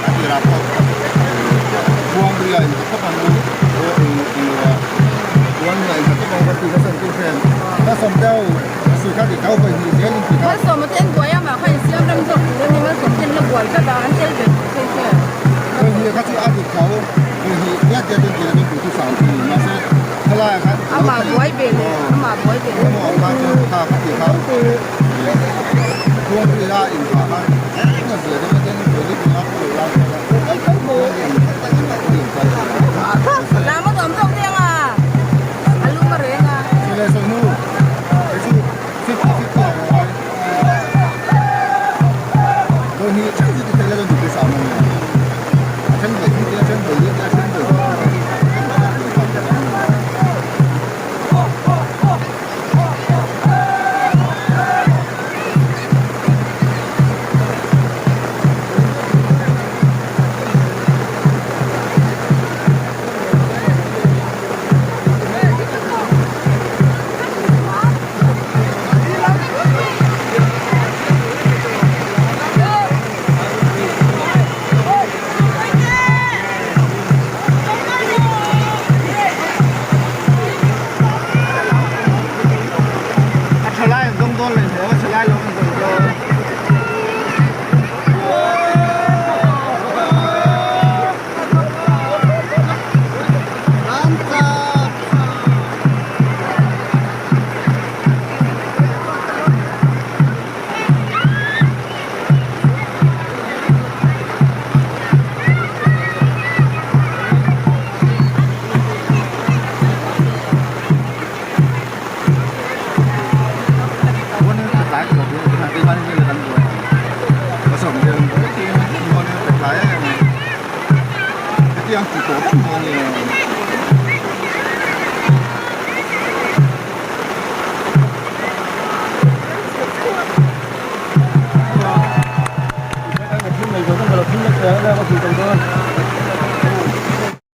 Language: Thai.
di rapor buang dia itu kapan dulu buang dia itu kapan waktu kita sendiri那什么叫是看你高分你这样子我什么见过呀嘛？快些扔走，你们什么见了过？这当然见着，对对。บางทีเขาจะอาจจะเขาบางทีเนี่ยจะเป็นเดือนเป็นปีที่3 ปีมาเสร็จเท่าไรครับ阿妈不会变的，阿妈不会变。แล้วมองมาจะพาเขาที่เขาช่วงที่ได้อินทาครับก็เสือจะไม่ได้เสือที่เป็นรับตัวเราไอ้เขาโม่เนี่ย那么怎么中奖啊？还录个人啊？现在收入还是50高的บางทีช่างที่จะเล่นอยู่ที่3 年ช่างเด็กที่เล่นช่างเด็กที่เล่นช่างเด็กชลายต้นเลยเถอะชลายลงต้นก็yang cukup semuanya. Kalau phun này có phun nước đó là có phun trong đó.